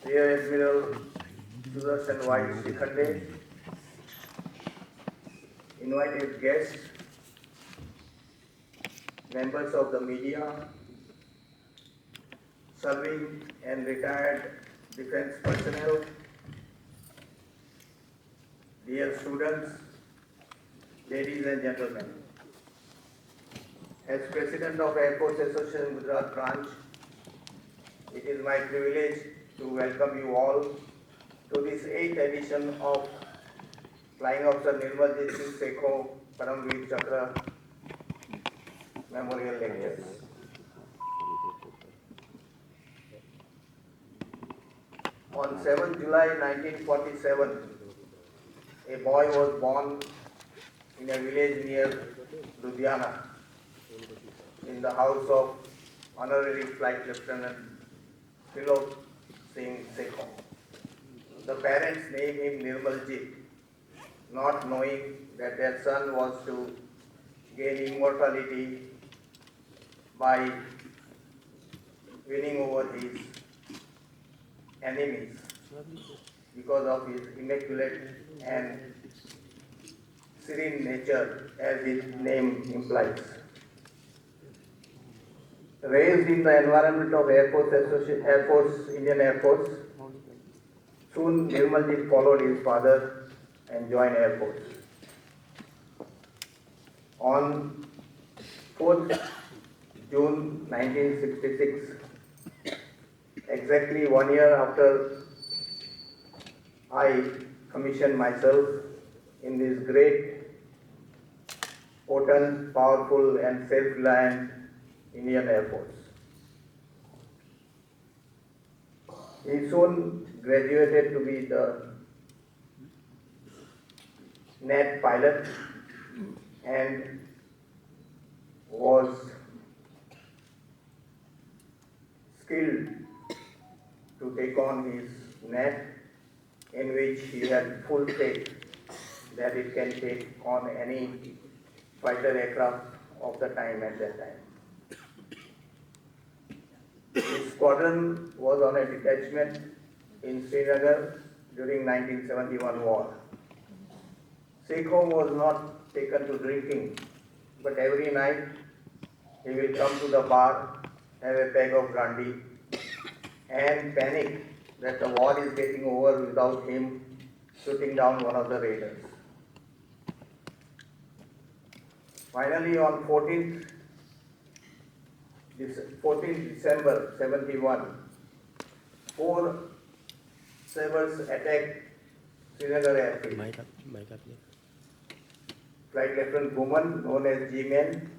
Rear Admiral Sudarshan Y. Sekhon, invited guests, members of the media, serving and retired defense personnel, dear students, ladies and gentlemen. As President of Air Force Association Gujarat branch, it is my privilege to welcome you all to this 8th edition of Flying Officer Nirmal Singh Sekhon Param Chakra Memorial Lectures. On 7 July 1947, a boy was born in a village near Ludhiana in the house of Honorary Flight Lieutenant Singh Sekhon. The parents named him Nirmal, not knowing that their son was to gain immortality by winning over his enemies because of his immaculate and serene nature, as his name implies. Raised in the environment of Indian Air Force, soon Nirmal followed his father and joined Air Force. On 4th June 1966, exactly 1 year after I commissioned myself in this great, potent, powerful and self-reliant Indian Air Force. He soon graduated to be the net pilot and was skilled to take on his net, in which he had full faith that it can take on any fighter aircraft of the time at that time. His squadron was on a detachment in Srinagar during 1971 war. Sekhon was not taken to drinking, but every night he will come to the bar, have a peg of brandy, and panic that the war is getting over without him shooting down one of the raiders. Finally, on 14th December 71, 4 sabers attacked Srinagar airfield. Flight Lieutenant Woman, known as G-Man,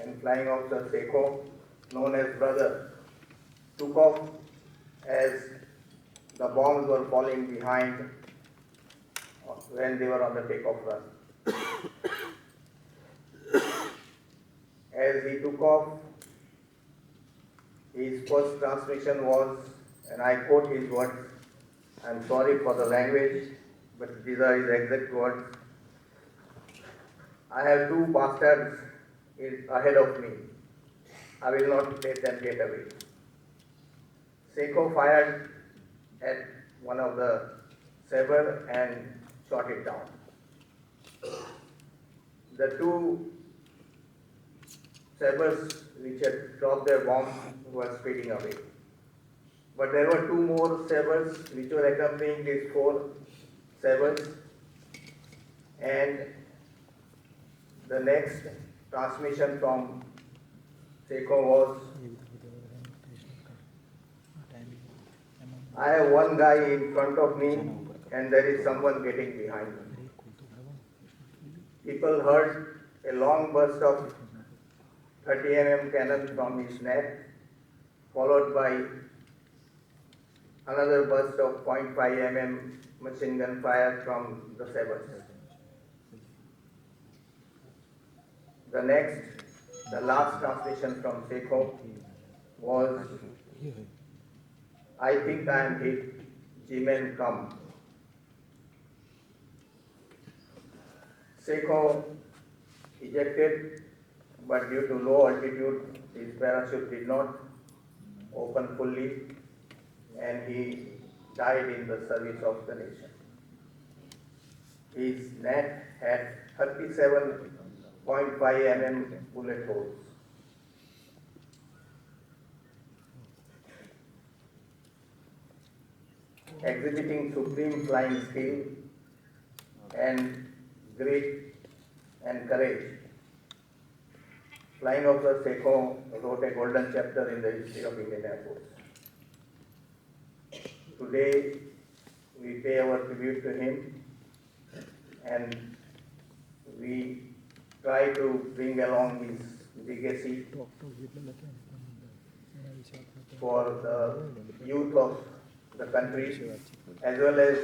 and Flying Officer Sekhon, known as Brother, took off as the bombs were falling behind when they were on the takeoff run. As he took off, his first transmission was, and I quote his words, "I'm sorry for the language, but these are his exact words. I have 2 bastards ahead of me. I will not let them get away." Sekhon fired at one of the saber and shot it down. The 2 sabers which had dropped their bombs were speeding away. But there were 2 more sabers which were accompanying these 4 sabers, and the next transmission from Sekhon was, "I have one guy in front of me and there is someone getting behind me." People heard a long burst of 30 mm cannon from his net, followed by another burst of 0.5 mm machine gun fire from the sabers. The next, the last transmission from Sekhon was, "I think I am hit, G-men come." Sekhon ejected, but due to low altitude, his parachute did not open fully and he died in the service of the nation. His net had 37.5 mm bullet holes. Exhibiting supreme flying skill and grit and courage, Flying Officer Sekhon wrote a golden chapter in the history of Indian Air Force. Today, we pay our tribute to him and we try to bring along his legacy for the youth of the country as well as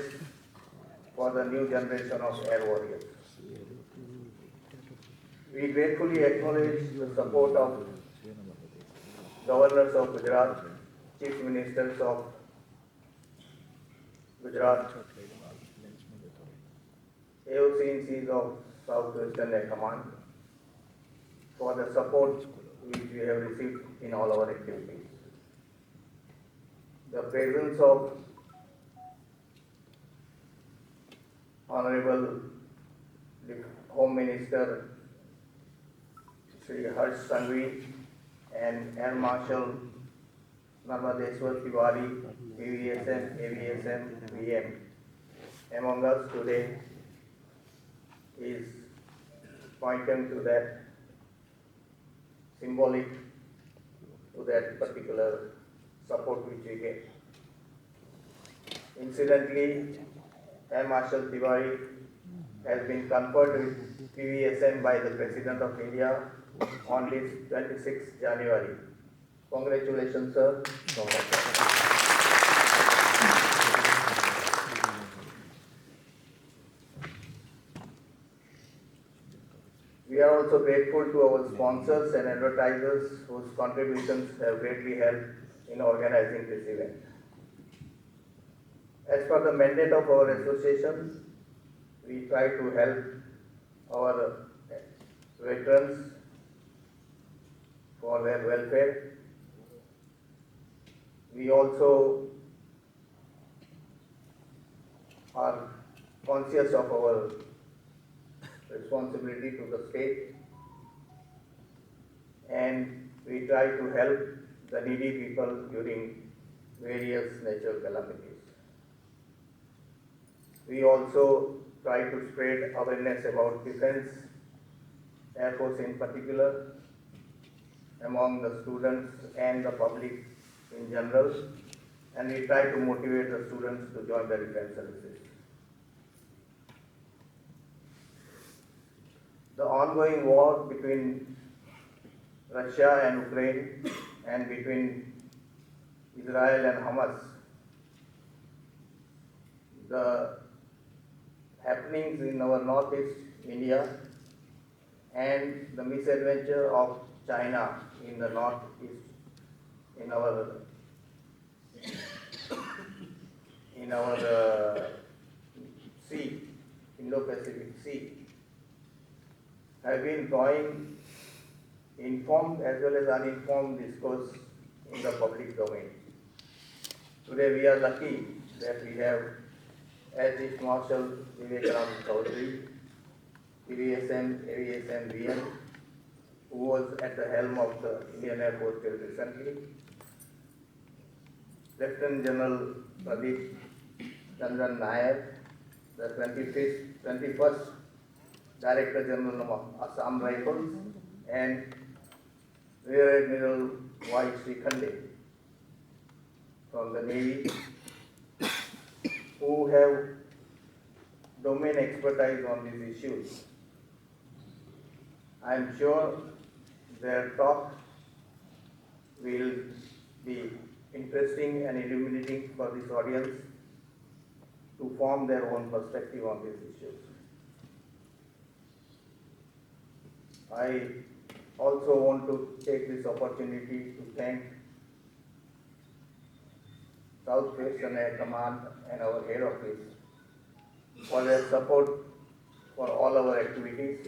for the new generation of air warriors. We gratefully acknowledge the support of governors of Gujarat, chief ministers of Gujarat, AOCNCs of Southwestern Air Command for the support which we have received in all our activities. The presence of Honorable Home Minister Shri Sanghavi and Air Marshal Narmdeshwar Tiwari, PVSM, AVSM, VM among us today is pointing to that symbolic to that particular support which we get. Incidentally, Air Marshal Tiwari has been conferred with PVSM by the President of India on this 26th January. Congratulations, sir. Congratulations. We are also grateful to our sponsors and advertisers whose contributions have greatly helped in organizing this event. As per the mandate of our association, we try to help our veterans for their welfare. We also are conscious of our responsibility to the state and we try to help the needy people during various natural calamities. We also try to spread awareness about defense, Air Force in particular, among the students and the public in general, and we try to motivate the students to join the defense services. The ongoing war between Russia and Ukraine and between Israel and Hamas, the happenings in our northeast India and the misadventure of China in the northeast, in our sea, Indo-Pacific Sea, have been drawing informed as well as uninformed discourse in the public domain. Today we are lucky that we have Air Chief Marshal Chaudhary, PVSM, AVSM, VM, who was at the helm of the Indian Air Force till recently, Lieutenant General Pradeep Chandran Nair, the 21st Director General of Assam Rifles, and Rear Admiral Y. Sekhon from the Navy, who have domain expertise on these issues I am sure their talk will be interesting and illuminating for this audience to form their own perspective on these issues. I also want to take this opportunity to thank South Western Air Command and our head office for their support for all our activities.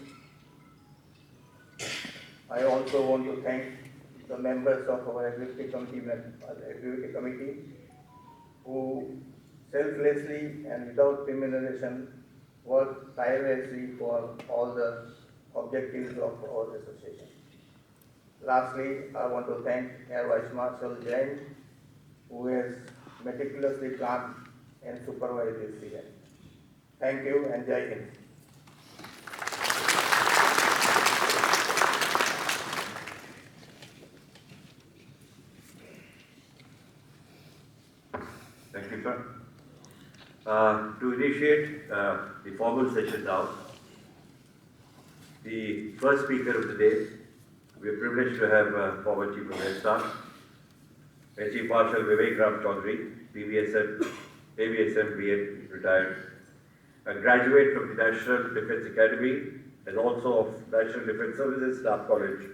I also want to thank the members of our executive committee who selflessly and without remuneration work tirelessly for all the objectives of our association. Lastly, I want to thank Air Vice Marshal Jain, who has meticulously planned and supervised this event. Thank you and Jai Hind. Thank you, sir. To initiate the formal session now, the first speaker of the day, we are privileged to have former Chief of Air Staff, Air Chief Marshal Vivek Ram Chaudhary, PVSM, AVSM, BA, retired, a graduate from the National Defence Academy and also of National Defence Services Staff College.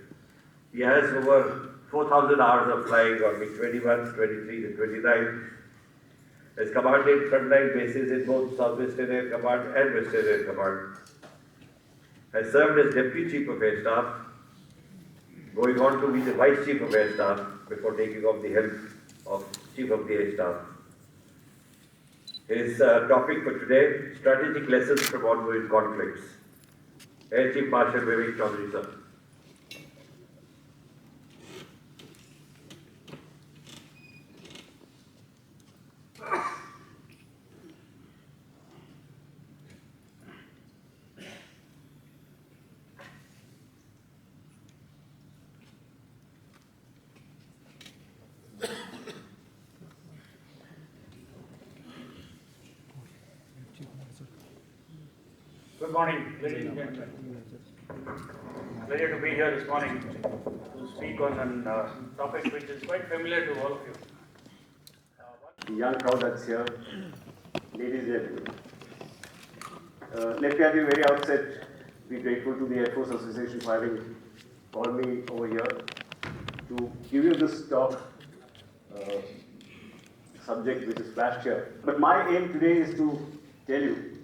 He has over 4,000 hours of flying on MiG-21, 23 and 29. Has commanded frontline bases in both Southwestern Air Command and Western Air Command. Has served as Deputy Chief of Air Staff, going on to be the Vice Chief of Air Staff before taking up the helm of Chief of the Air Staff. His topic for today, strategic lessons from ongoing conflicts. Air Chief Marshal Vivek Chaudhary, sir. Good morning, ladies and gentlemen. Pleasure to be here this morning to speak on a topic which is quite familiar to all of you. The young crowd that's here, ladies and gentlemen. Let me at the very outset be grateful to the Air Force Association for having called me over here to give you this talk subject which is flashed here. But my aim today is to tell you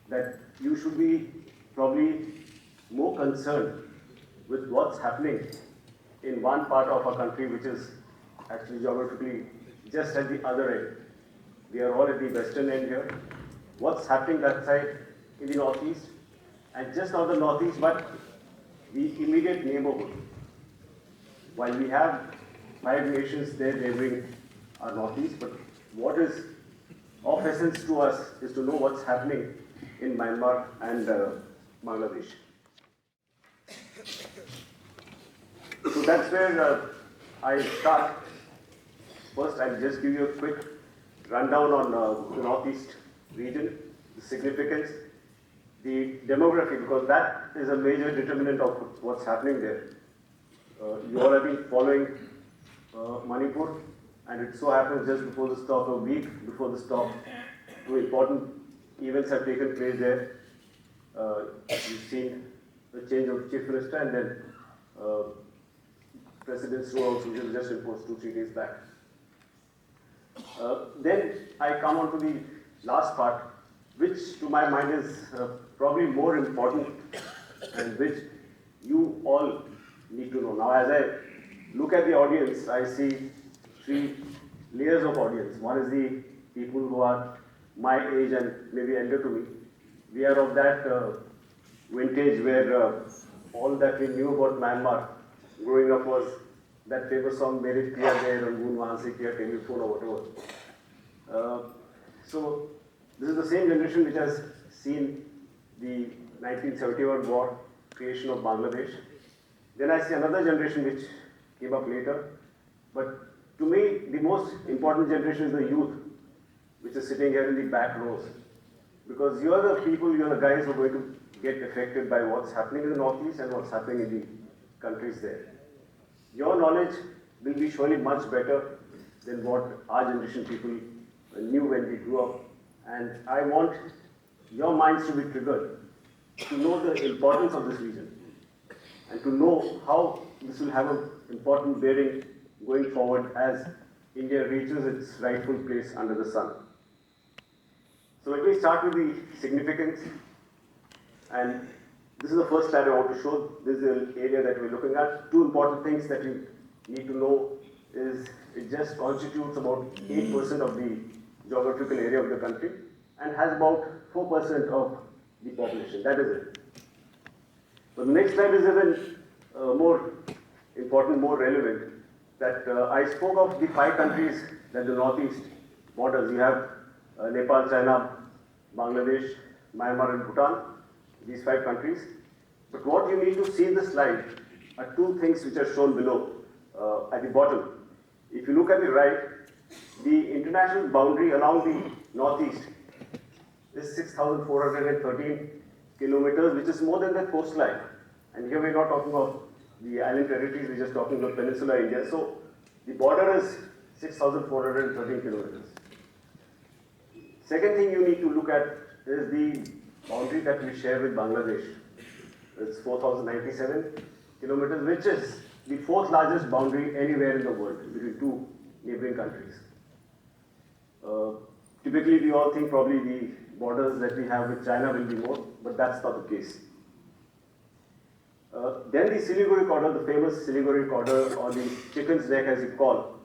that you should be probably more concerned with what's happening in one part of our country which is actually geographically just at the other end. We are all at the western end here. What's happening that side in the northeast, and just not the northeast but the immediate neighborhood. While we have 5 nations there neighboring our northeast, but what is of essence to us is to know what's happening in Myanmar and Bangladesh. So that's where I start. First, I'll just give you a quick rundown on the northeast region, the significance, the demography, because that is a major determinant of what's happening there. You all have been following Manipur, and it so happens just before the stop, a week before the stop, 2 important events have taken place there. You've seen the change of Chief Minister and then President's rule also, which was just imposed 2-3 days back. Then I come on to the last part, which to my mind is probably more important and which you all need to know. Now, as I look at the audience, I see 3 layers of audience. One is the people who are my age and maybe elder to me. We are of that vintage where all that we knew about Myanmar growing up was that famous song, Mere Piya Gaye Rangoon Wahan Se Kiya Telephone or whatever. So this is the same generation which has seen the 1971 war, creation of Bangladesh. Then I see another generation which came up later. But to me, the most important generation is the youth, which is sitting here in the back rows. Because you are the people, you are the guys who are going to get affected by what's happening in the Northeast and what's happening in the countries there. Your knowledge will be surely much better than what our generation people knew when we grew up. And I want your minds to be triggered to know the importance of this region and to know how this will have an important bearing going forward as India reaches its rightful place under the sun. So let me start with the significance, and this is the first slide I want to show. This is the area that we're looking at. Two important things that you need to know is it just constitutes about 8% of the geographical area of the country and has about 4% of the population. That is it. But the next slide is even more important, more relevant, that I spoke of the 5 countries that the Northeast borders. You have Nepal, China, Bangladesh, Myanmar and Bhutan, these 5 countries. But what you need to see in the slide are 2 things which are shown below at the bottom. If you look at the right, the international boundary along the Northeast is 6,413 kilometers, which is more than the coastline. And here we're not talking of the island territories, we're just talking of peninsular India. So the border is 6,413 kilometers. Second thing you need to look at is the boundary that we share with Bangladesh. It's 4,097 kilometers, which is the 4th largest boundary anywhere in the world between 2 neighboring countries. Typically, we all think probably the borders that we have with China will be more, but that's not the case. Then the Siliguri corridor, the famous Siliguri corridor, or the chicken's neck as you call.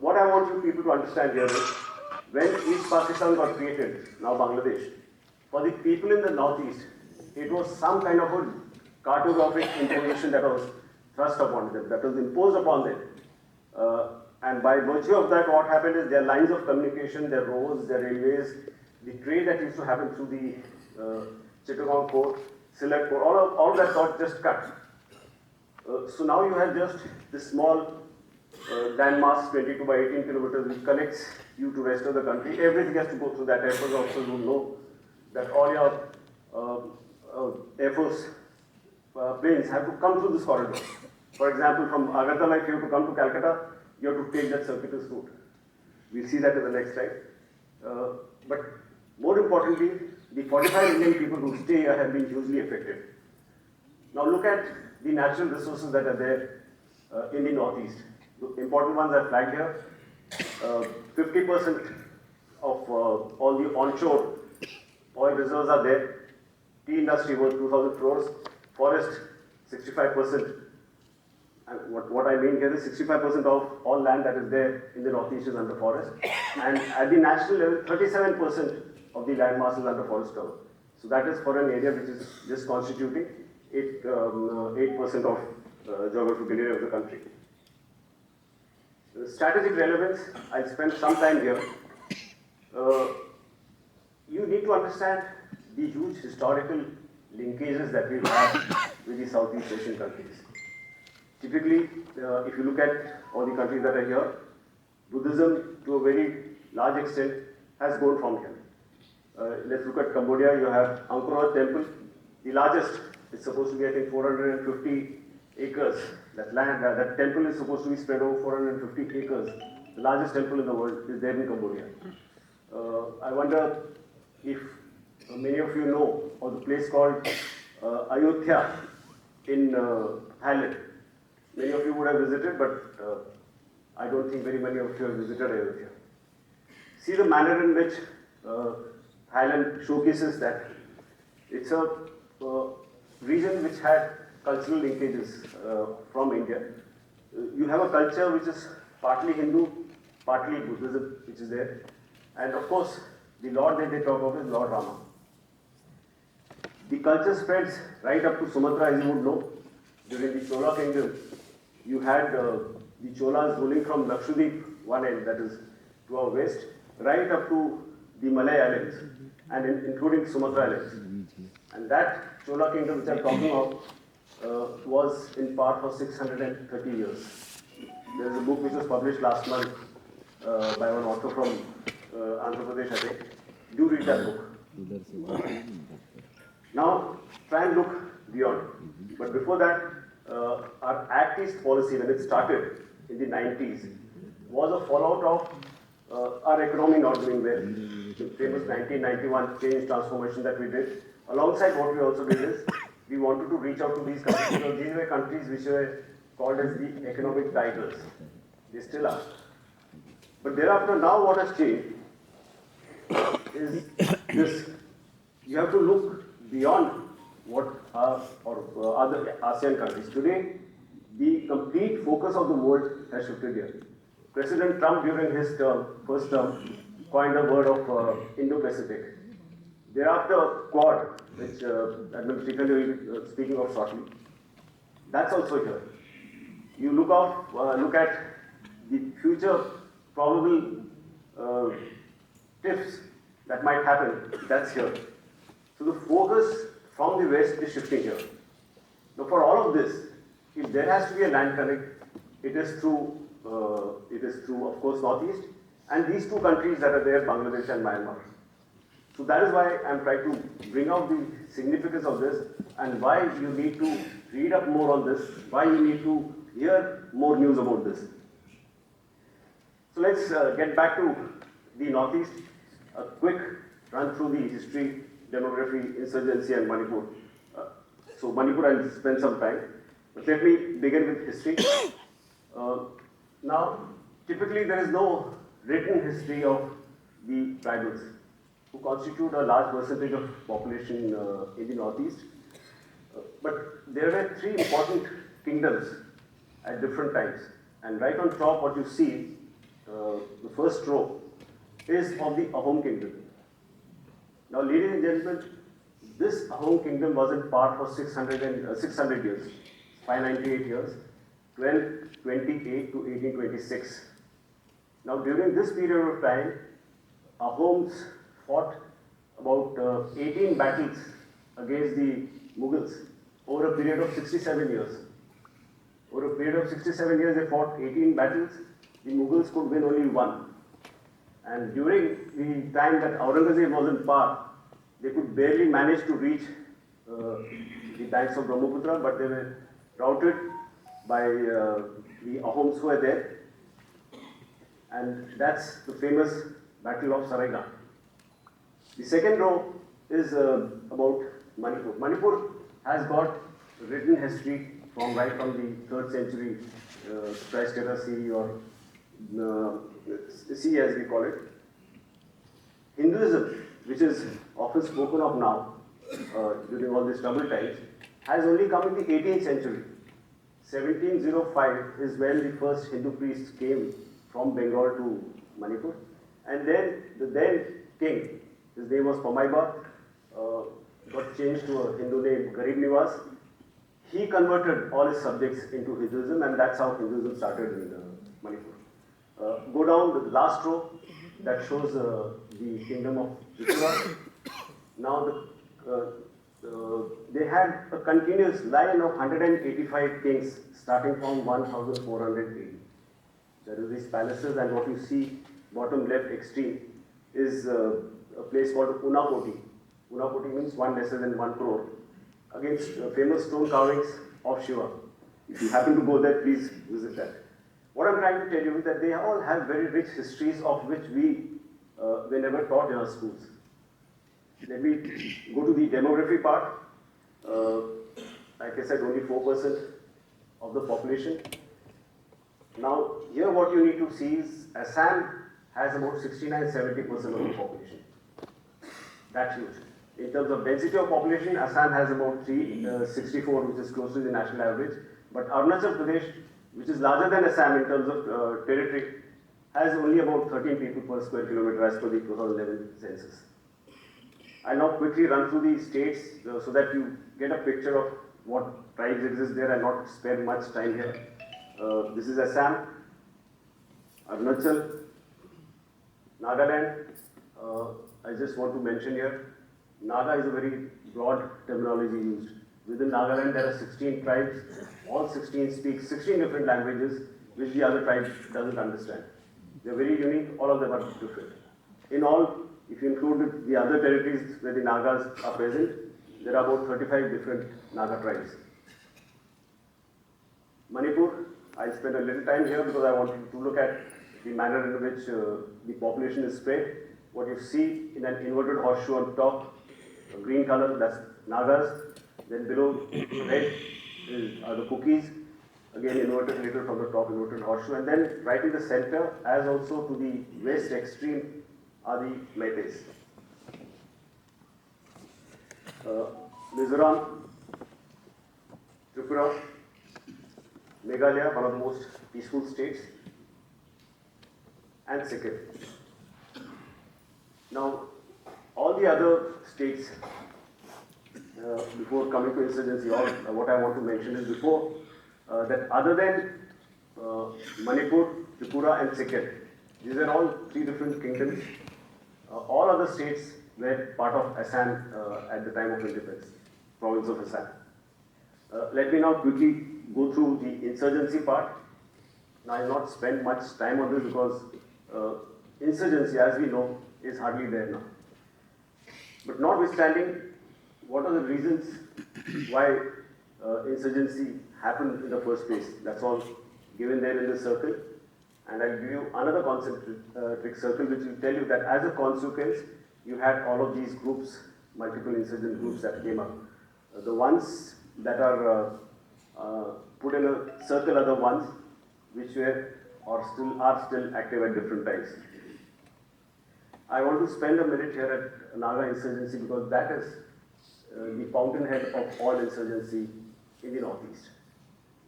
What I want you people to understand here is, when East Pakistan got created, now Bangladesh, for the people in the Northeast, it was some kind of a cartographic imposition that was thrust upon them, that was imposed upon them. And by virtue of that, what happened is their lines of communication, their roads, their railways, the trade that used to happen through the Chittagong port, Sylhet port, all of that got just cut. So now you have just this small landmass, 22 by 18 kilometers, which connects you to rest of the country. Everything has to go through that. Air Force officers will know that all your Air Force planes have to come through this corridor. For example, from Agartala, if you have to come to Calcutta, you have to take that circuitous route. We'll see that in the next slide. But more importantly, the 45 million people who stay here have been hugely affected. Now look at the natural resources that are there in the Northeast. The important ones are flagged here. 50% of all the onshore oil reserves are there. Tea industry worth 2,000 crores. Forest, 65%. And what I mean here is 65% of all land that is there in the Northeast is under forest. And at the national level, 37% of the land mass is under forest cover. So that is for an area which is just constituting 8% of geographical area of the country. The strategic relevance, I'll spend some time here. You need to understand the huge historical linkages that we have with the Southeast Asian countries. Typically, if you look at all the countries that are here, Buddhism to a very large extent has grown from here. Let's look at Cambodia. You have Angkor Wat Temple, the largest. It's supposed to be, I think, 450 acres. That land, that temple is supposed to be spread over 450 acres. The largest temple in the world is there in Cambodia. I wonder if many of you know of the place called Ayodhya in Thailand. Many of you would have visited, but I don't think very many of you have visited Ayodhya. See the manner in which Thailand showcases that. It's a region which had cultural linkages from India. You have a culture which is partly Hindu, partly Buddhism, which is there. And of course, the Lord that they talk of is Lord Rama. The culture spreads right up to Sumatra, as you would know. During the Chola kingdom, you had the Cholas ruling from Lakshadweep, one end, that is to our west, right up to the Malay Islands, and including Sumatra Islands. And that Chola kingdom which I am talking of was in part for 630 years. There is a book which was published last month by one author from Andhra Pradesh, I think. Do read that book. Now, try and look beyond. But before that, our Act East policy, when it started in the 90s, was a fallout of our economy not doing well. The famous 1991 change transformation that we did. Alongside what we also did is, we wanted to reach out to these countries, because these were countries which were called as the economic tigers. They still are. But thereafter, now what has changed is this. You have to look beyond what are or other ASEAN countries. Today, the complete focus of the world has shifted here. President Trump, during his first term, coined the word of Indo-Pacific. Thereafter, Quad, which Admiral Sekhon will be speaking of shortly, that's also here. You look at the future probable tips that might happen, that's here. So the focus from the West is shifting here. Now for all of this, if there has to be a land connect, it is through, of course, Northeast, and these two countries that are there, Bangladesh and Myanmar. So that is why I'm trying to bring out the significance of this and why you need to read up more on this, why you need to hear more news about this. So let's get back to the Northeast. A quick run through the history, demography, insurgency and Manipur. So Manipur, I'll spend some time. But let me begin with history. Now, typically there is no written history of the tribals, who constitute a large percentage of population in the Northeast. But there were three important kingdoms at different times. And right on top, what you see, the first row, is of the Ahom kingdom. Now, ladies and gentlemen, this Ahom kingdom was in power for 600 years, 598 years, 1228 to 1826. Now, during this period of time, Ahoms fought about 18 battles against the Mughals over a period of 67 years. Over a period of 67 years, they fought 18 battles. The Mughals could win only one. And during the time that Aurangzeb was in power, they could barely manage to reach the banks of Brahmaputra, but they were routed by the Ahoms who were there. And that's the famous Battle of Saraiga. The second row is about Manipur. Manipur has got written history from right from the 3rd century, Christ-era CE or CE as we call it. Hinduism, which is often spoken of now during all these troubled times, has only come in the 18th century. 1705 is when the first Hindu priests came from Bengal to Manipur. And then the then king, his name was Pamaiba, got changed to a Hindu name, Garib Niwas. He converted all his subjects into Hinduism, and that's how Hinduism started in Manipur. Go down the last row, that shows the kingdom of Tripura. Now they had a continuous line of 185 kings starting from 1480. There is these palaces, and what you see bottom left extreme is a place called Unapoti. Unapoti means one lesser than 1 crore, against famous stone carvings of Shiva. If you happen to go there, please visit that. What I'm trying to tell you is that they all have very rich histories of which we were never taught in our schools. Let me go to the demography part. Like I said, only 4% of the population. Now, here what you need to see is Assam has about 69-70% of the population. That's huge. In terms of density of population, Assam has about 364, which is close to the national average. But Arunachal Pradesh, which is larger than Assam in terms of territory, has only about 13 people per square kilometer as per the 2011 census. I'll now quickly run through the states so that you get a picture of what tribes exist there and not spend much time here. This is Assam, Arunachal, Nagaland. I just want to mention here, Naga is a very broad terminology used. Within Nagaland, there are 16 tribes. All 16 speak 16 different languages, which the other tribe doesn't understand. They're very unique. All of them are different. In all, if you include the other territories where the Nagas are present, there are about 35 different Naga tribes. Manipur, I spent a little time here because I wanted to look at the manner in which the population is spread. What you see in an inverted horseshoe on top, green color, that's Nagas. Then below red are the cookies. Again inverted little from the top, inverted horseshoe. And then right in the center, as also to the west extreme, are the Meiteis. Mizoram, Tripura, Meghalaya, one of the most peaceful states, and Sekhon. Now, all the other states, before coming to insurgency, what I want to mention is before that other than Manipur, Tripura and Sekhon, these are all three different kingdoms. All other states were part of Assam at the time of independence, province of Assam. Let me now quickly go through the insurgency part. Now I will not spend much time on this because insurgency, as we know, is hardly there now. But notwithstanding, what are the reasons why insurgency happened in the first place? That's all given there in the circle. And I'll give you another concentric circle which will tell you that as a consequence, you had all of these groups, multiple insurgent groups that came up. The ones that are put in a circle are the ones which were or still are active at different times. I want to spend a minute here at Naga insurgency because that is the fountainhead of all insurgency in the Northeast.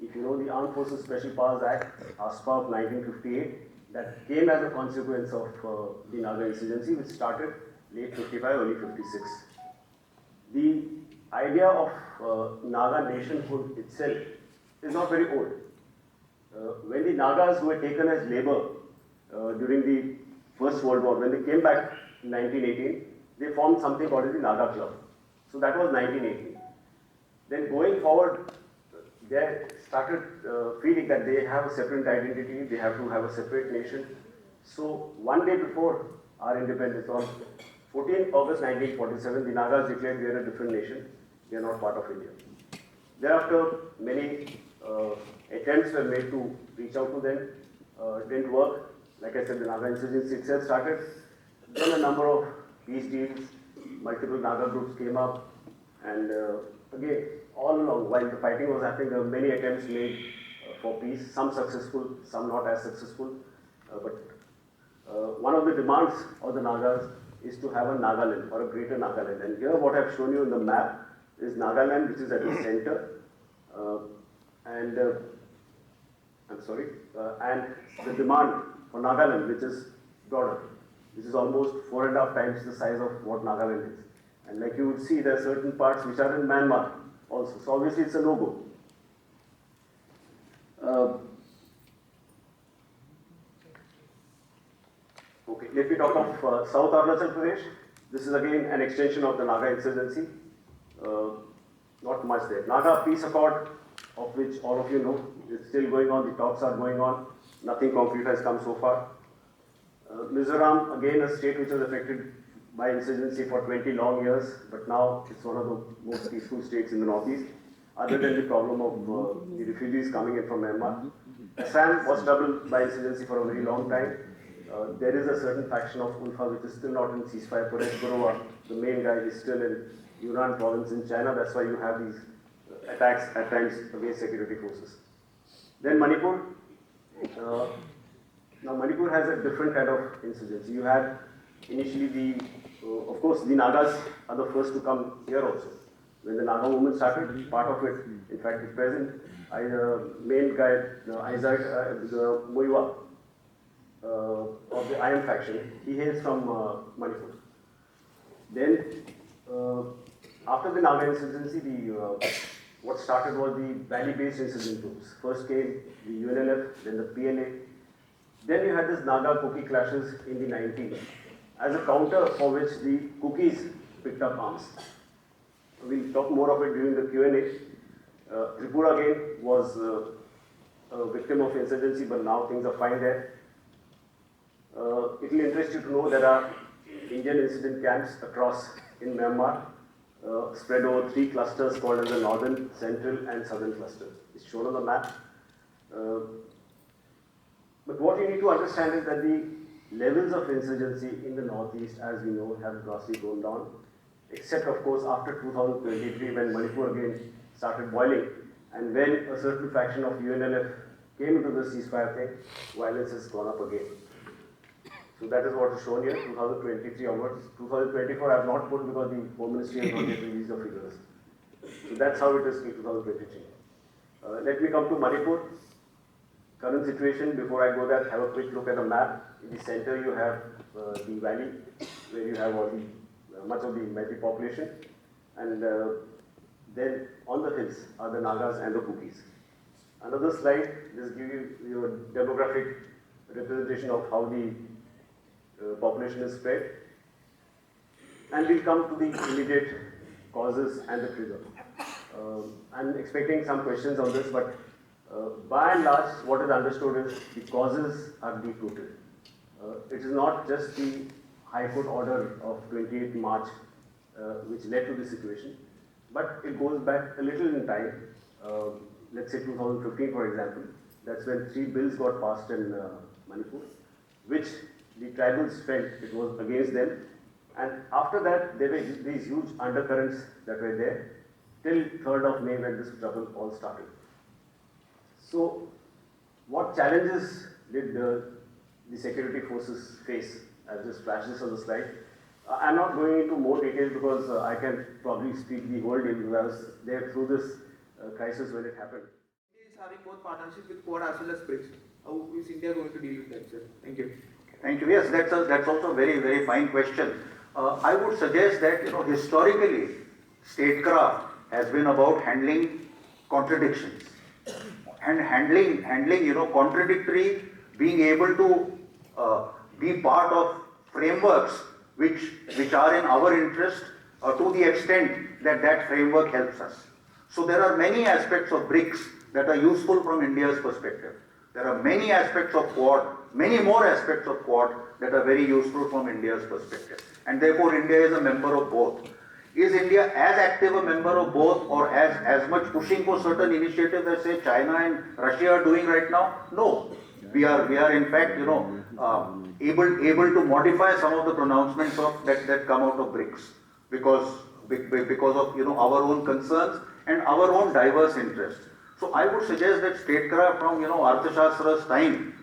If you know the Armed Forces Special Powers Act, ASPA of 1958, that came as a consequence of the Naga insurgency, which started late 55, early 56. The idea of Naga nationhood itself is not very old. When the Nagas were taken as labor during the First World War, when they came back in 1918, they formed something called the Naga Club. So that was 1918. Then going forward, they started feeling that they have a separate identity, they have to have a separate nation. So one day before our independence, on 14 August 1947, the Nagas declared we are a different nation, we are not part of India. Thereafter, many attempts were made to reach out to them, didn't work. Like I said, the Naga insurgency itself started. Then a number of peace deals, multiple Naga groups came up, and again, all along, while the fighting was happening, there were many attempts made for peace, some successful, some not as successful. But one of the demands of the Nagas is to have a Nagaland or a greater Nagaland. And here, what I've shown you in the map is Nagaland, which is at the center. And the demand for Nagaland, which is broader. This is almost 4.5 times the size of what Nagaland is. And like you would see, there are certain parts which are in Myanmar also. So obviously it's a no-go. Okay, let me talk of South Arunachal Pradesh. This is again an extension of the Naga insurgency. Not much there. Naga Peace Accord, of which all of you know, is still going on. The talks are going on. Nothing concrete has come so far. Mizoram, again a state which was affected by insurgency for 20 long years, but now it's one of the most peaceful states in the Northeast, other than the problem of the refugees coming in from Myanmar. Assam was troubled by insurgency for a very long time. There is a certain faction of Ulfa which is still not in ceasefire. Paresh Barowa, the main guy, is still in Yunnan province in China. That's why you have these attacks at times against security forces. Then Manipur. Now Manipur has a different kind of insurgency. You had initially of course the Nagas are the first to come here also. When the Naga movement started, part of it, in fact the present main guy, Isaac Muiwa of the IM faction, he hails from Manipur. Then after the Naga insurgency, what started was the valley-based insurgent groups. First came the UNLF, then the PLA. Then you had this Naga Kuki clashes in the 90s as a counter for which the Kukis picked up arms. We'll talk more of it during the Q&A. Tripura again was a victim of insurgency, but now things are fine there. It will interest you to know there are Indian insurgent camps across in Myanmar. spread over 3 clusters called as the northern, central and southern cluster. It's shown on the map. But what you need to understand is that the levels of insurgency in the northeast, as we know, have grossly gone down, except of course after 2023 when Manipur again started boiling, and when a certain faction of UNLF came into the ceasefire thing, violence has gone up again. So that is what is shown here, 2023 onwards. 2024 I have not put because the Home Ministry has not yet released the figures. So that's how it is in 2023. Let me come to Manipur. Current situation, before I go there, have a quick look at the map. In the center you have the valley, where you have all the, much of the Meitei population. And then on the hills are the Nagas and the Kukis. Another slide, this gives you a demographic representation of how the population is spread. And we'll come to the immediate causes and the trigger. I'm expecting some questions on this, but by and large, what is understood is the causes are deep-rooted. It is not just the High Court order of 28th March which led to this situation, but it goes back a little in time. Let's say 2015, for example. That's when 3 bills got passed in Manipur, which the tribals felt it was against them. And after that, there were these huge undercurrents that were there till 3rd of May when this trouble all started. So, what challenges did the security forces face? I'll just flash this on the slide. I'm not going into more details because I can probably speak the whole day because I was there through this crisis when it happened. India is having both partnership with Quad as well as BRICS. How is India going to deal with that, sir? Thank you. Thank you. Yes, that's also a very, very fine question. I would suggest that, historically, statecraft has been about handling contradictions and handling, contradictory, being able to be part of frameworks which are in our interest to the extent that that framework helps us. So there are many aspects of BRICS that are useful from India's perspective. There are many aspects of Quad, many more aspects of Quad that are very useful from India's perspective. And therefore India is a member of both. Is India as active a member of both or as much pushing for certain initiatives as say China and Russia are doing right now? No. We are in fact, able to modify some of the pronouncements that come out of BRICS because of our own concerns and our own diverse interests. So I would suggest that statecraft from Arthashastra's time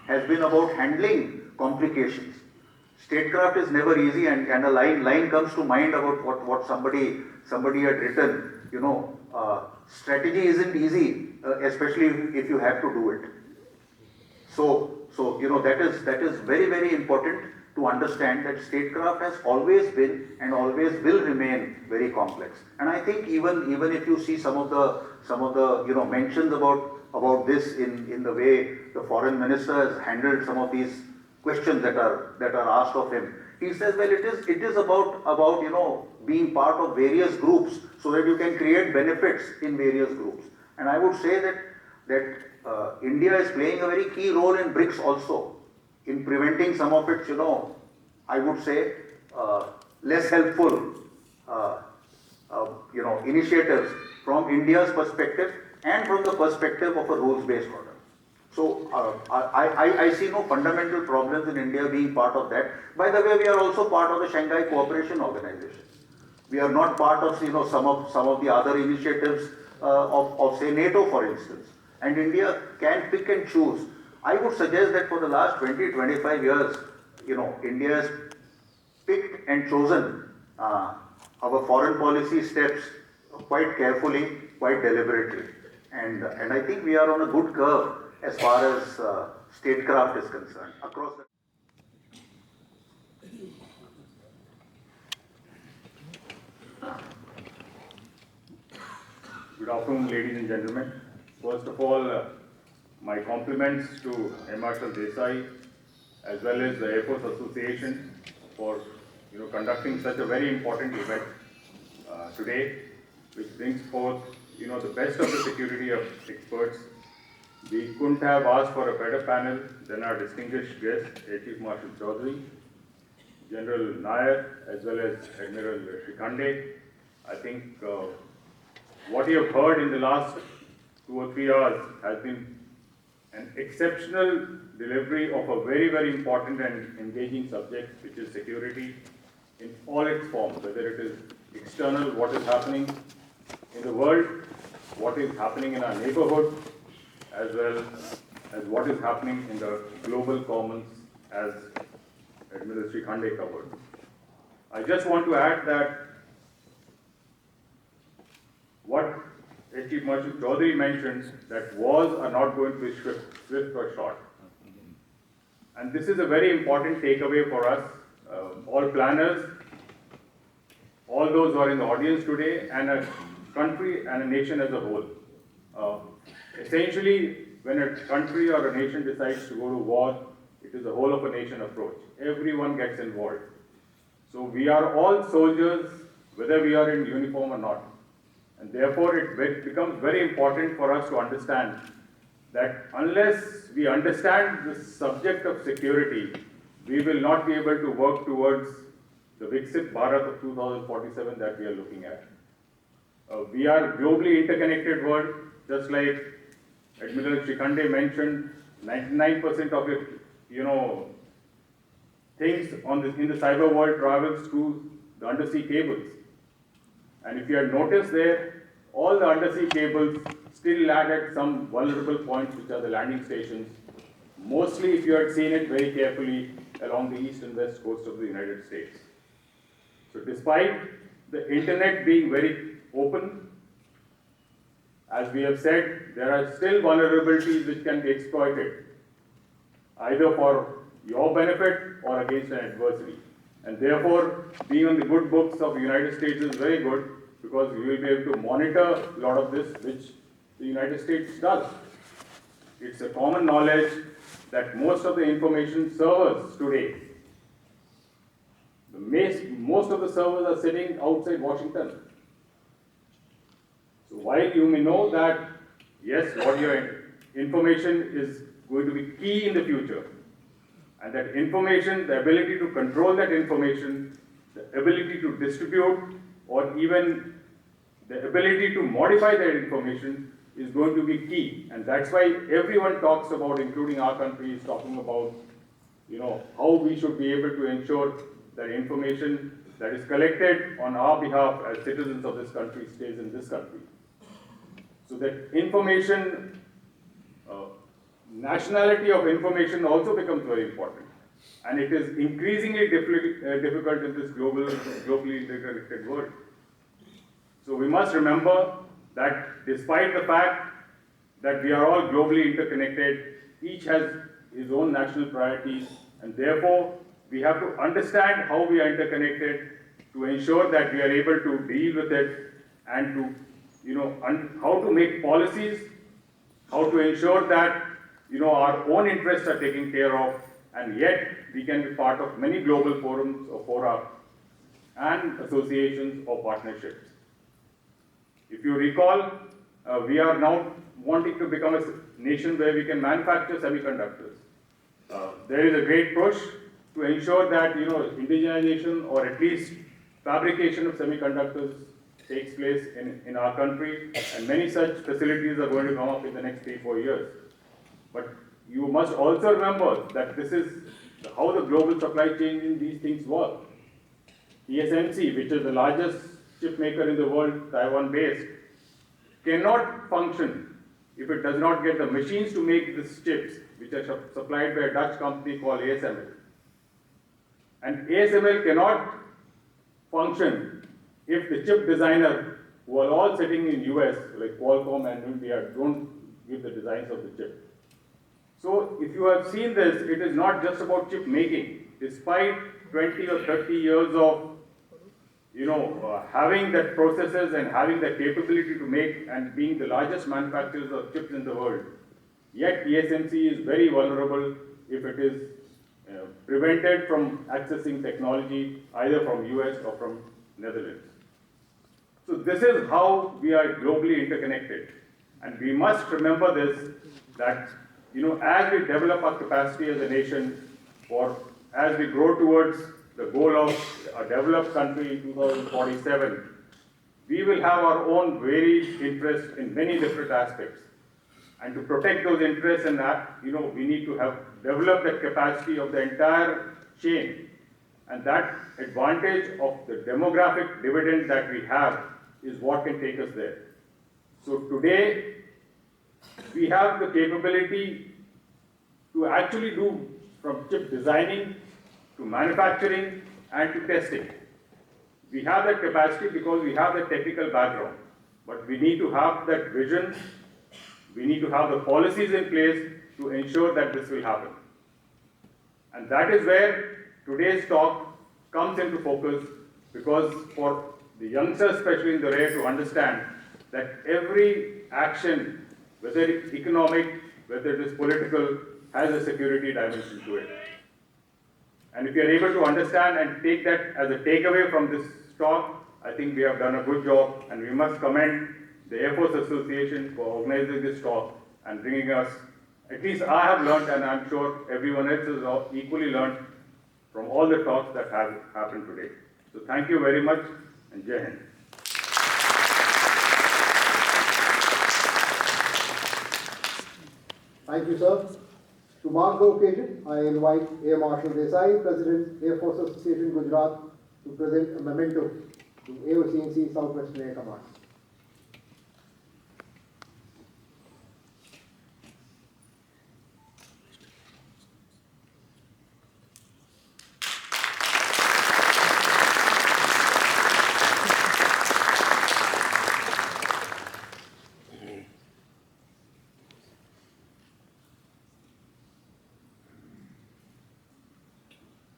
has been about handling complications. Statecraft is never easy, and a line comes to mind about what somebody had written. Strategy isn't easy, especially if you have to do it. So that is very, very important to understand that statecraft has always been and always will remain very complex. And I think even if you see some of the mentions about this in the way the foreign minister has handled some of these questions that are asked of him, he says, well, it is about being part of various groups so that you can create benefits in various groups. And I would say that India is playing a very key role in BRICS also in preventing some of its, I would say, less helpful, initiatives from India's perspective and from the perspective of a rules-based order. So I see no fundamental problems in India being part of that. By the way, we are also part of the Shanghai Cooperation Organization. We are not part of some of the other initiatives of say NATO, for instance. And India can pick and choose. I would suggest that for the last 20-25 years, India has picked and chosen our foreign policy steps quite carefully, quite deliberately. And I think we are on a good curve as far as statecraft is concerned across the. Good afternoon, ladies and gentlemen. First of all, my compliments to Marshal Desai as well as the Air Force Association for conducting such a very important event today, which brings forth the best of the security of experts. We couldn't have asked for a better panel than our distinguished guest, Air Chief Marshal Chaudhary, General Nair, as well as Admiral Shikhande, I think what you have heard in the last 2 or 3 hours has been an exceptional delivery of a very, very important and engaging subject, which is security in all its forms, whether it is external, what is happening in the world, what is happening in our neighborhood, as well as what is happening in the global commons, as Admiral Sekhon covered. I just want to add that what Chief Marshal Tiwari mentioned, that wars are not going to be swift or short. And this is a very important takeaway for us, all planners, all those who are in the audience today, and a country and a nation as a whole. Essentially, when a country or a nation decides to go to war, it is a whole of a nation approach. Everyone gets involved. So we are all soldiers, whether we are in uniform or not. And therefore, it becomes very important for us to understand that unless we understand the subject of security, we will not be able to work towards the Viksit Bharat of 2047 that we are looking at. We are globally interconnected world, just like Admiral Sekhon mentioned. 99% of it, things in the cyber world travels through the undersea cables. And if you have noticed there, all the undersea cables still lag at some vulnerable points, which are the landing stations. Mostly, if you had seen it very carefully, along the east and west coast of the United States. So despite the internet being very open, as we have said, there are still vulnerabilities which can be exploited, either for your benefit or against an adversary. And therefore, being on the good books of the United States is very good, because you will be able to monitor a lot of this, which the United States does. It's a common knowledge that most of the information servers today, most of the servers are sitting outside Washington. So while you may know that, yes, what your information is going to be key in the future, and that information, the ability to control that information, the ability to distribute, or even the ability to modify that information is going to be key. And that's why everyone talks about, including our country, is talking about, how we should be able to ensure that information that is collected on our behalf as citizens of this country stays in this country. So that information, nationality of information also becomes very important. And it is increasingly difficult in this globally interconnected world. So we must remember that despite the fact that we are all globally interconnected, each has his own national priorities, and therefore we have to understand how we are interconnected to ensure that we are able to deal with it, and to, how to make policies, how to ensure that, our own interests are taken care of, and yet we can be part of many global forums or fora and associations or partnerships. If you recall, we are now wanting to become a nation where we can manufacture semiconductors. There is a great push to ensure that, indigenization or at least fabrication of semiconductors takes place in our country, and many such facilities are going to come up in the next 3-4 years. But you must also remember that this is how the global supply chain in these things work. TSMC, which is the largest chip maker in the world, Taiwan-based, cannot function if it does not get the machines to make these chips, which are supplied by a Dutch company called ASML. And ASML cannot function if the chip designer, who are all sitting in US, like Qualcomm and Nvidia, don't give the designs of the chip. So if you have seen this, it is not just about chip making. Despite 20 or 30 years of having that processes and having the capability to make and being the largest manufacturers of chips in the world, yet TSMC is very vulnerable if it is prevented from accessing technology either from US or from Netherlands. So this is how we are globally interconnected. And we must remember this, that as we develop our capacity as a nation, or as we grow towards the goal of a developed country in 2047, we will have our own varied interests in many different aspects. And to protect those interests and that, we need to have developed the capacity of the entire chain. And that advantage of the demographic dividend that we have is what can take us there. So today, we have the capability to actually do from chip designing to manufacturing and to testing. We have that capacity because we have the technical background, but we need to have that vision, we need to have the policies in place to ensure that this will happen. And that is where today's talk comes into focus, because for the youngsters, especially in the area, to understand that every action, whether it's economic, whether it is political, has a security dimension to it. And if you are able to understand and take that as a takeaway from this talk, I think we have done a good job, and we must commend the Air Force Association for organizing this talk and bringing us, at least I have learned, and I'm sure everyone else has equally learned from all the talks that have happened today. So thank you very much, and Jai Hind. Thank you, sir. To mark the occasion, I invite Air Marshal Desai, President, Air Force Association Gujarat, to present a memento to AOCNC Southwestern Air Command.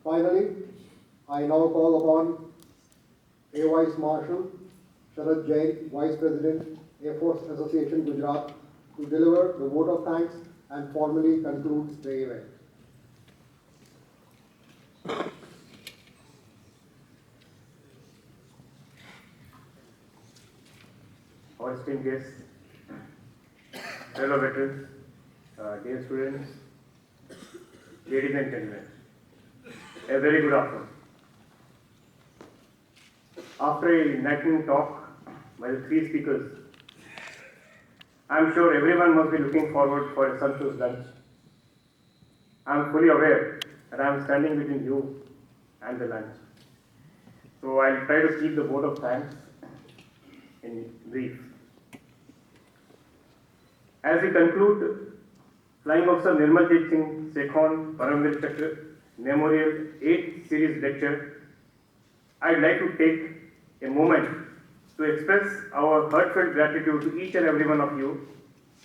Finally, I now call upon Air Vice Marshal Sharad Jain, Vice President, Air Force Association Gujarat, to deliver the vote of thanks and formally conclude the event. Our esteemed guests, fellow veterans, dear students, ladies and gentlemen, a very good afternoon. After a enlightening talk by the three speakers, I am sure everyone must be looking forward for a sumptuous lunch. I am fully aware that I am standing between you and the lunch. So I will try to keep the vote of thanks in brief. As we conclude Flying Officer Nirmal Singh Sekhon Param Chakra Memorial 8th Series Lecture, I'd like to take a moment to express our heartfelt gratitude to each and every one of you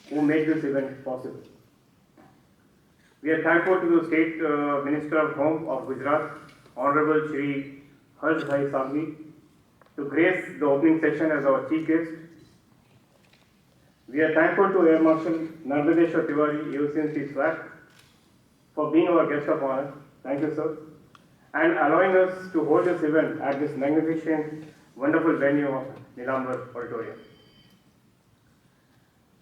who made this event possible. We are thankful to the State Minister of Home of Gujarat, Honorable Shri Harsh Bhai Sanghavi, to grace the opening session as our chief guest. We are thankful to Air Marshal Narmdeshwar Tiwari, AVSM SWAC, for being our guest of honor. Thank you, sir. And allowing us to hold this event at this magnificent, wonderful venue of Neelambar Auditorium.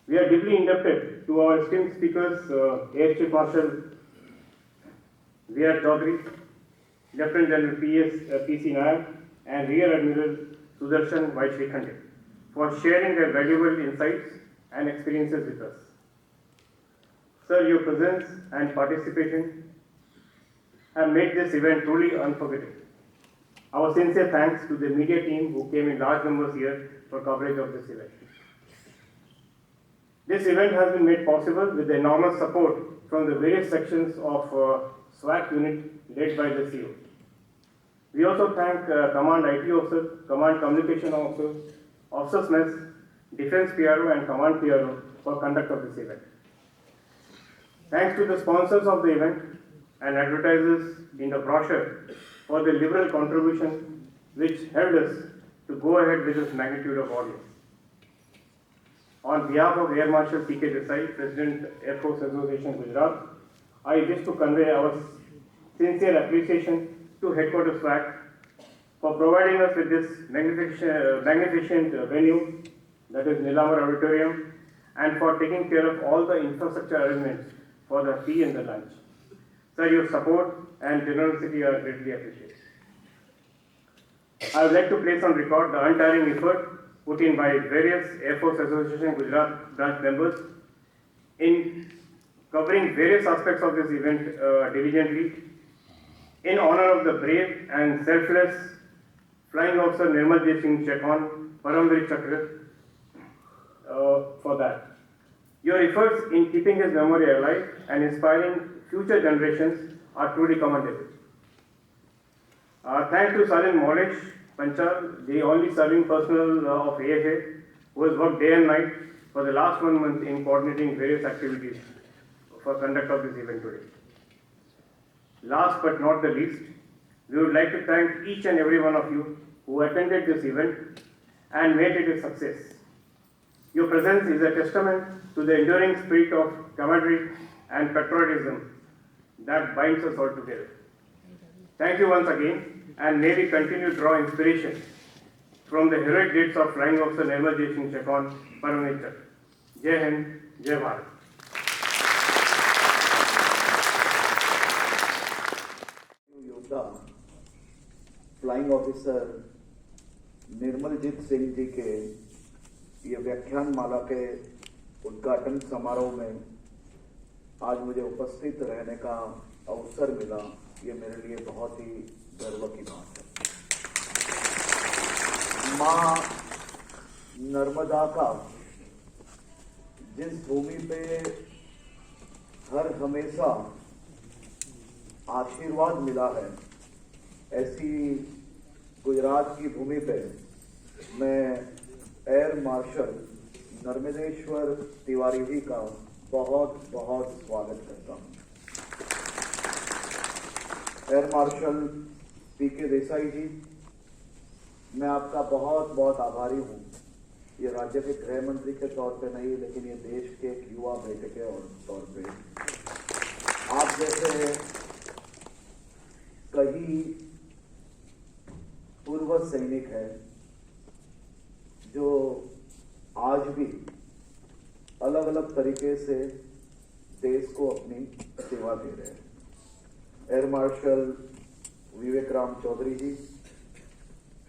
We are deeply indebted to our esteemed speakers, Air Chief Marshal V.R. Chaudhary, Lieutenant General P.C. Nayak, and Rear Admiral Sudarshan Y. Sekhon, for sharing their valuable insights and experiences with us. Sir, your presence and participation have made this event truly unforgettable. Our sincere thanks to the media team who came in large numbers here for coverage of this event. This event has been made possible with the enormous support from the various sections of SWAC unit led by the CEO. We also thank Command IT Officer, Command Communication Officer, Officers Mess, Defense PRO and Command PRO for conduct of this event. Thanks to the sponsors of the event and advertisers in the brochure for the liberal contribution which helped us to go ahead with this magnitude of audience. On behalf of Air Marshal P.K. Desai, President Air Force Association Gujarat, I wish to convey our sincere appreciation to Headquarters SWAC for providing us with this magnificent venue, that is Neelambar Auditorium, and for taking care of all the infrastructure arrangements for the tea and the lunch. Sir, your support and generosity are greatly appreciated. I would like to place on record the untiring effort put in by various Air Force Association Gujarat branch members in covering various aspects of this event diligently in honor of the brave and selfless Flying Officer Nirmal Sekhon, Param Chakra, for that. Your efforts in keeping his memory alive and inspiring future generations are truly commendable. Thanks to Sergeant Maulish Panchal, the only serving personnel of AFA, who has worked day and night for the last 1 month in coordinating various activities for conduct of this event today. Last but not the least, we would like to thank each and every one of you who attended this event and made it a success. Your presence is a testament to the enduring spirit of camaraderie and patriotism that binds us all together. Thank you once again, and may we continue to draw inspiration from the heroic deeds of Flying Officer Nirmal Sekhon, Param. Jai Hind, Jai Bharat. योद्धा flying officer Nirmaljit Singh ji के ये व्याख्यान माला के उद्घाटन समारोह में आज मुझे उपस्थित रहने का अवसर मिला, ये मेरे लिए बहुत ही गर्व की बात है। माँ नर्मदा का जिस भूमि पे हर हमेशा आशीर्वाद मिला है, ऐसी गुजरात की भूमि पे मैं एयर मार्शल नर्मदेश्वर तिवारी जी का बहुत बहुत स्वागत करता हूं। एयर मार्शल पीके देसाई जी, मैं आपका बहुत बहुत आभारी हूं। ये राज्य के गृह मंत्री के तौर पे नहीं, लेकिन ये देश के एक युवा बेटे के तौर पे आप जैसे कई पूर्व सैनिक हैं जो आज भी अलग अलग तरीके से देश को अपनी सेवा दे रहे हैं। एयर मार्शल विवेक राम चौधरी जी,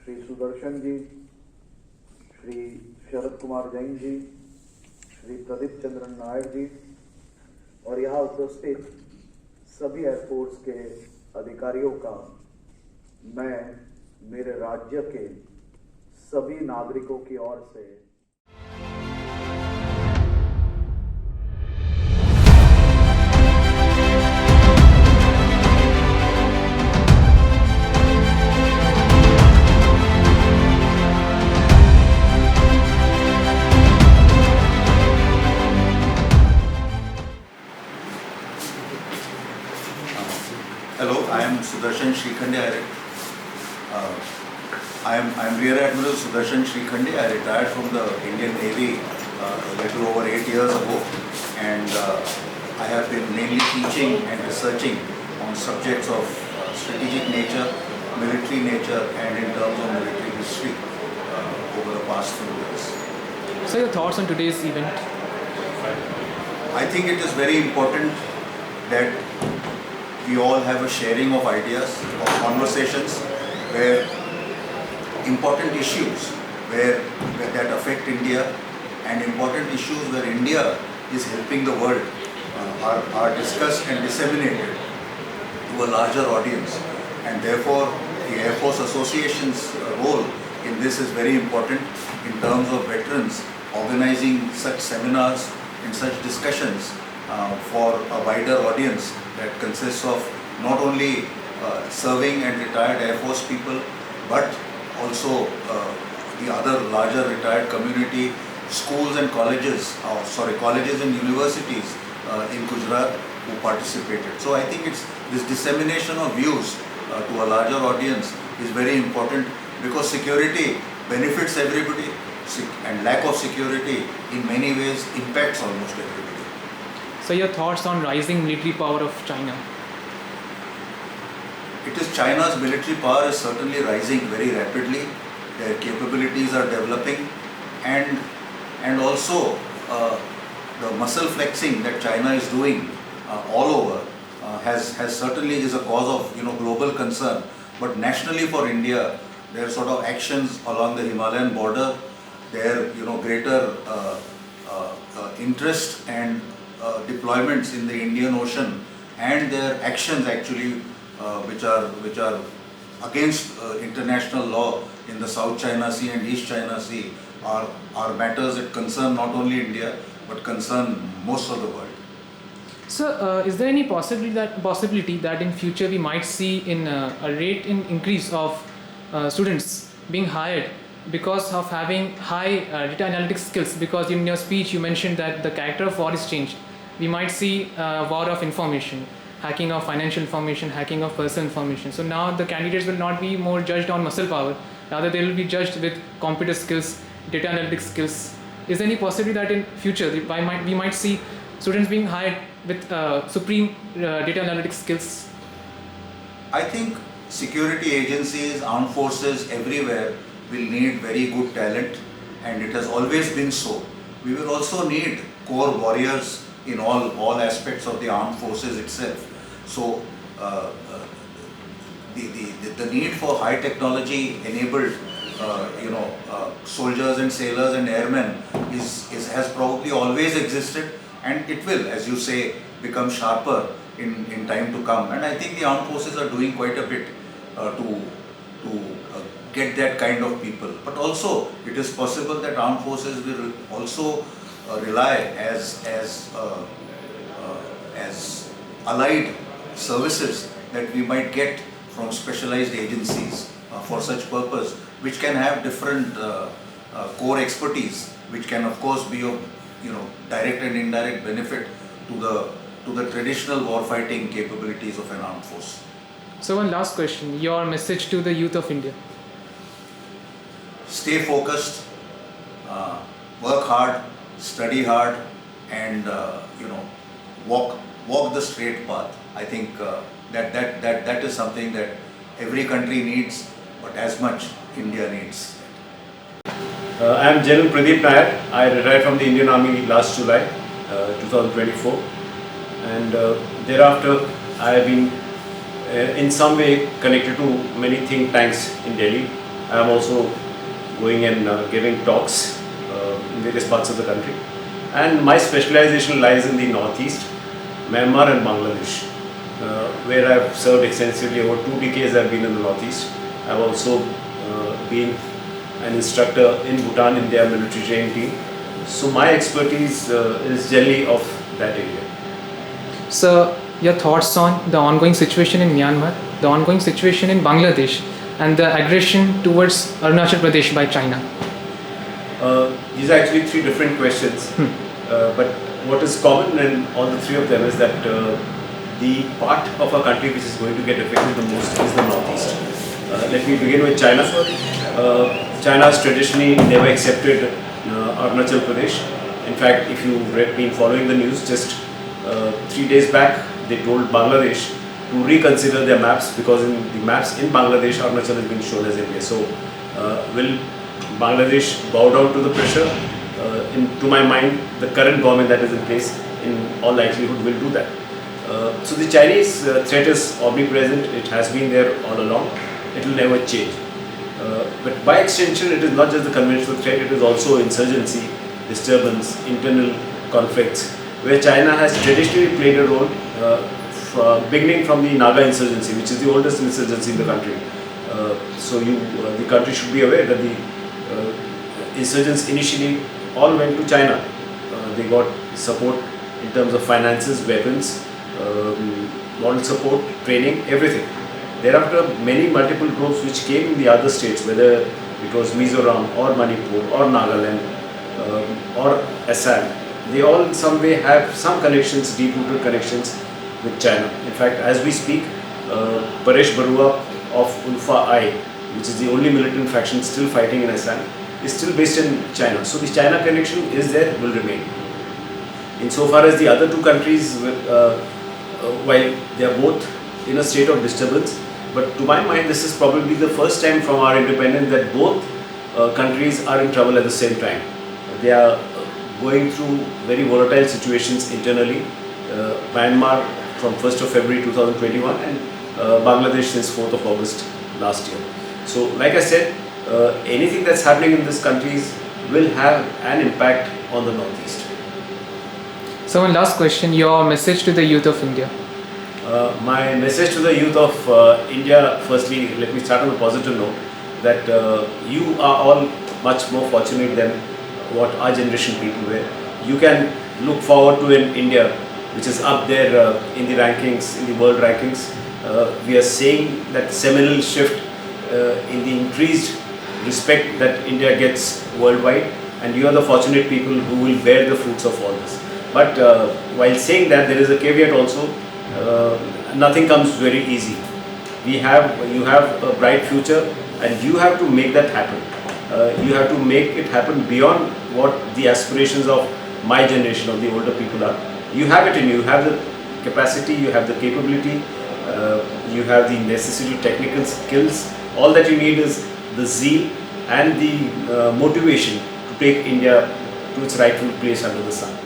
श्री सुदर्शन जी, श्री शरद कुमार जैन जी, श्री प्रदीप चंद्रन नायक जी और यहाँ उपस्थित सभी एयरफोर्स के अधिकारियों का मैं मेरे राज्य के सभी नागरिकों की ओर से Hello, I am Sudarshan Srikhande. I am Rear Admiral Sudarshan Srikhande. I retired from the Indian Navy a little over 8 years ago, and I have been mainly teaching and researching on subjects of strategic nature, military nature, and in terms of military history over the past few years. So your thoughts on today's event? I think it is very important that we all have a sharing of ideas, of conversations, where important issues where that affect India and important issues where India is helping the world are discussed and disseminated to a larger audience. And therefore, the Air Force Association's role in this is very important in terms of veterans organizing such seminars and such discussions for a wider audience that consists of not only serving and retired Air Force people, but also the other larger retired community, schools and colleges, colleges and universities in Gujarat who participated. So I think it's this dissemination of views to a larger audience is very important, because security benefits everybody and lack of security in many ways impacts almost everybody. So your thoughts on rising military power of China? China's military power is certainly rising very rapidly. Their capabilities are developing, and also the muscle flexing that China is doing all over has certainly is a cause of global concern. But nationally for India, there are sort of actions along the Himalayan border their greater interest and deployments in the Indian Ocean, and their actions actually which are against international law in the South China Sea and East China Sea are matters that concern not only India but concern most of the world. So, is there any possibility that in future we might see a rate in increase of students being hired because of having high data analytics skills? Because in your speech you mentioned that the character of war is changed. We might see war of information, hacking of financial information, hacking of personal information. So now the candidates will not be more judged on muscle power, rather they will be judged with computer skills, data analytics skills. Is there any possibility that in future we might see students being hired with supreme data analytics skills? I think security agencies, armed forces everywhere will need very good talent, and it has always been so. We will also need core warriors in all aspects of the armed forces itself. So the need for high technology enabled soldiers and sailors and airmen has probably always existed, and it will, as you say, become sharper in time to come. And I think the armed forces are doing quite a bit to get that kind of people. But also it is possible that armed forces will also rely as allied services that we might get from specialized agencies for such purpose, which can have different core expertise, which can of course be of direct and indirect benefit to the traditional warfighting capabilities of an armed force. So one last question, your message to the youth of India. Stay focused, work hard, study hard, and walk the straight path. I think that is something that every country needs, but as much India needs. I am General Pradeep Nair. I retired from the Indian Army last July 2024, and thereafter I have been in some way connected to many think tanks in Delhi. I am also going and giving talks in various parts of the country, and my specialization lies in the northeast, Myanmar and Bangladesh, where I have served extensively. Over 2 decades I have been in the northeast. I have also been an instructor in Bhutan in their military training team. So my expertise is generally of that area. So your thoughts on the ongoing situation in Myanmar, the ongoing situation in Bangladesh, and the aggression towards Arunachal Pradesh by China? These are actually 3 different questions, but what is common in all the 3 of them is that the part of our country which is going to get affected the most is the northeast. Let me begin with China. China has traditionally never accepted Arunachal Pradesh. In fact, if you've been following the news, just 3 days back they told Bangladesh to reconsider their maps, because in the maps in Bangladesh Arunachal has been shown as India. So will Bangladesh bow down to the pressure? To my mind, the current government that is in place in all likelihood will do that. So the Chinese threat is omnipresent. It has been there all along. It will never change. But by extension, it is not just the conventional threat, it is also insurgency, disturbance, internal conflicts, where China has traditionally played a role beginning from the Naga insurgency, which is the oldest insurgency in the country. So the country should be aware that the insurgents initially all went to China. They got support in terms of finances, weapons, moral support, training, everything. Thereafter, multiple groups which came in the other states, whether it was Mizoram or Manipur or Nagaland or Assam, they all in some way have some connections, deep-rooted connections with China. In fact, as we speak, Paresh Barua of ULFA-I, which is the only militant faction still fighting in Assam, is still based in China. So the China connection is there, will remain. Insofar as the other 2 countries, while they are both in a state of disturbance, but to my mind this is probably the first time from our independence that both countries are in trouble at the same time. They are going through very volatile situations internally. Myanmar from 1st of February 2021 and Bangladesh since 4th of August last year. So like I said, anything that's happening in these countries will have an impact on the Northeast. So one last question, your message to the youth of India. My message to the youth of India, firstly, let me start on a positive note, that you are all much more fortunate than what our generation people were. You can look forward to an India which is up there in the rankings, in the world rankings. We are seeing that seminal shift in the increased respect that India gets worldwide, and you are the fortunate people who will bear the fruits of all this. But while saying that, there is a caveat also. Nothing comes very easy. You have a bright future, and you have to make that happen. You have to make it happen beyond what the aspirations of my generation, of the older people are. You have it in you. You have the capacity, you have the capability, you have the necessary technical skills. All that you need is the zeal and the motivation to take India to its rightful place under the sun.